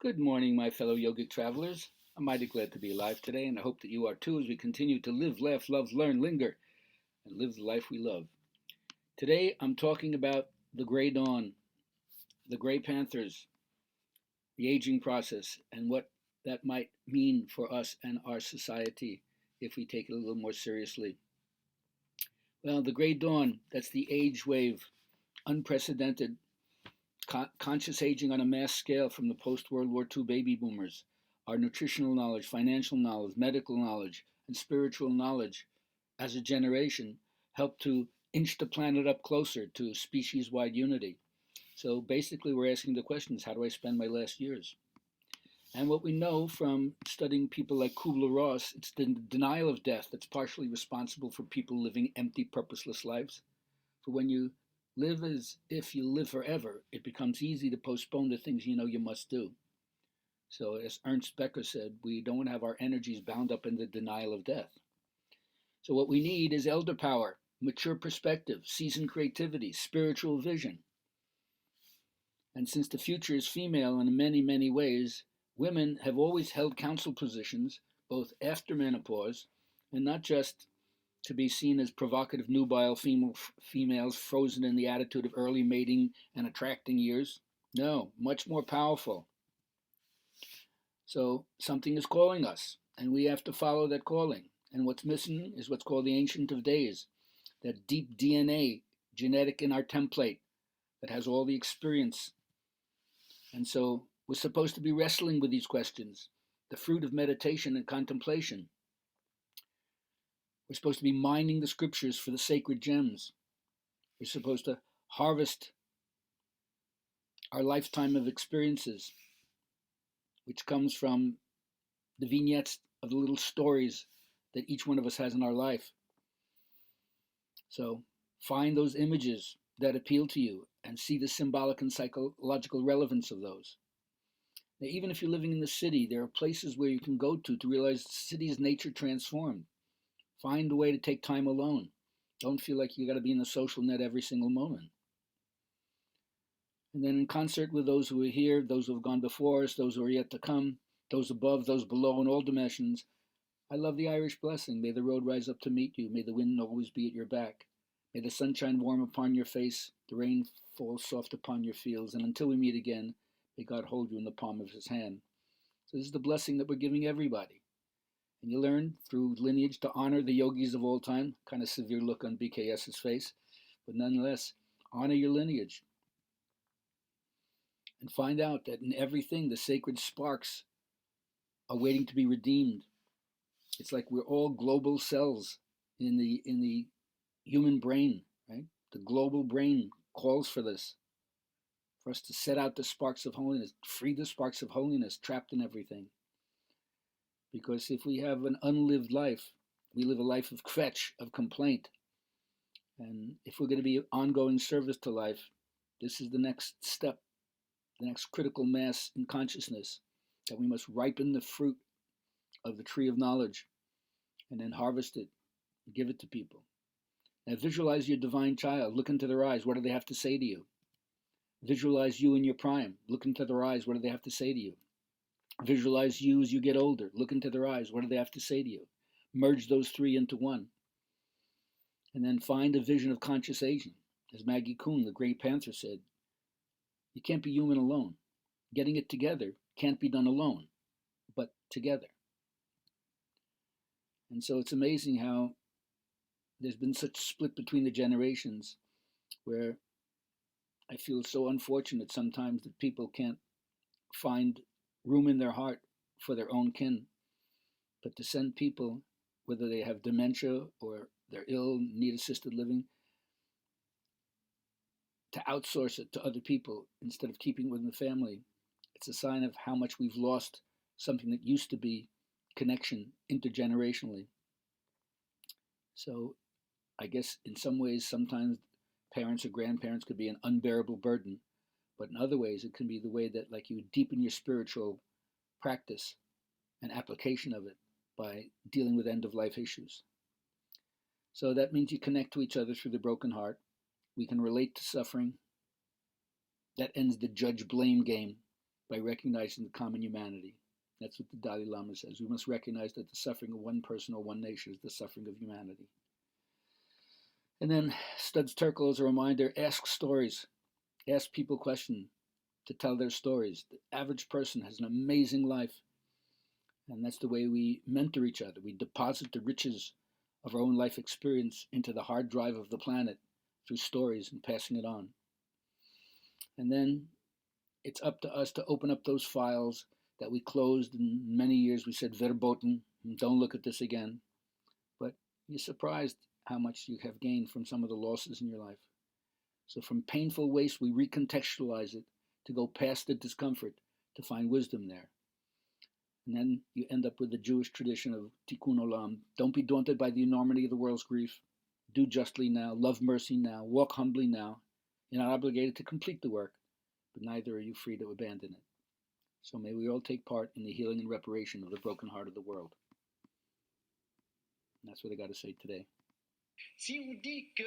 Good morning, my fellow yogic travelers. I'm mighty glad to be alive today, and I hope that you are too as we continue to live, laugh, love, learn, linger, and live the life we love. Today, I'm talking about the gray dawn, the Gray Panthers, the aging process, and what that might mean for us and our society if we take it a little more seriously. Well, the gray dawn, that's the age wave, unprecedented, conscious aging on a mass scale from the post World War II baby boomers. Our nutritional knowledge, financial knowledge, medical knowledge, and spiritual knowledge as a generation helped to inch the planet up closer to species wide unity. So basically, we're asking the questions: how do I spend my last years? And what we know from studying people like Kubler-Ross, it's the denial of death that's partially responsible for people living empty, purposeless lives. For when you live as if you live forever, it becomes easy to postpone the things you know you must do. So, as Ernst Becker said, we don't have our energies bound up in the denial of death. So, what we need is elder power, mature perspective, seasoned creativity, spiritual vision. And since the future is female in many, many ways, women have always held council positions, both after menopause and not just to be seen as provocative nubile females frozen in the attitude of early mating and attracting years. No, much more powerful. So something is calling us, and we have to follow that calling. And what's missing is what's called the Ancient of Days, that deep DNA genetic in our template that has all the experience. And so we're supposed to be wrestling with these questions, the fruit of meditation and contemplation. We're supposed to be mining the scriptures for the sacred gems. We're supposed to harvest our lifetime of experiences, which comes from the vignettes of the little stories that each one of us has in our life. So find those images that appeal to you and see the symbolic and psychological relevance of those. Now, even if you're living in the city, there are places where you can go to realize the city is nature transformed. Find a way to take time alone. Don't feel like you got to be in the social net every single moment. And then in concert with those who are here, those who have gone before us, those who are yet to come, those above, those below, in all dimensions, I love the Irish blessing. May the road rise up to meet you. May the wind always be at your back. May the sunshine warm upon your face, the rain fall soft upon your fields. And until we meet again, may God hold you in the palm of his hand. So this is the blessing that we're giving everybody. And you learn through lineage to honor the yogis of all time. Kind of severe look on BKS's face. But nonetheless, honor your lineage. And find out that in everything, the sacred sparks are waiting to be redeemed. It's like we're all global cells in the human brain, right? The global brain calls for this, for us to set out the sparks of holiness, free the sparks of holiness trapped in everything. Because if we have an unlived life, we live a life of kvetch, of complaint. And if we're going to be ongoing service to life, this is the next step, the next critical mass in consciousness, that we must ripen the fruit of the tree of knowledge and then harvest it, give it to people. Now visualize your divine child, look into their eyes, what do they have to say to you? Visualize you in your prime, look into their eyes, what do they have to say to you? Visualize you as you get older, look into their eyes, what do they have to say to you? Merge those three into one. And then find a vision of conscious aging. As Maggie Kuhn, the Gray Panther, said, you can't be human alone. Getting it together can't be done alone, but together. And so it's amazing how there's been such split between the generations, where I feel so unfortunate sometimes that people can't find room in their heart for their own kin, but to send people, whether they have dementia or they're ill, need assisted living, to outsource it to other people instead of keeping it within the family. It's a sign of how much we've lost something that used to be connection intergenerationally. So I guess in some ways, sometimes parents or grandparents could be an unbearable burden, but in other ways, it can be the way that, like, you deepen your spiritual practice and application of it by dealing with end-of-life issues. So that means you connect to each other through the broken heart. We can relate to suffering. That ends the judge-blame game. by recognizing the common humanity. That's what the Dalai Lama says. We must recognize that the suffering of one person or one nation is the suffering of humanity. And then Studs Terkel, as a reminder, ask stories. Ask people questions to tell their stories. The average person has an amazing life. And that's the way we mentor each other. We deposit the riches of our own life experience into the hard drive of the planet through stories and passing it on. And then it's up to us to open up those files that we closed in many years. We said verboten, don't look at this again. But you're surprised how much you have gained from some of the losses in your life. So from painful waste, we recontextualize it to go past the discomfort to find wisdom there. And then you end up with the Jewish tradition of tikkun olam. Don't be daunted by the enormity of the world's grief. Do justly now, love mercy now, walk humbly now. You're not obligated to complete the work, but neither are you free to abandon it. So may we all take part in the healing and reparation of the broken heart of the world. And that's what I got to say today. Si on dit que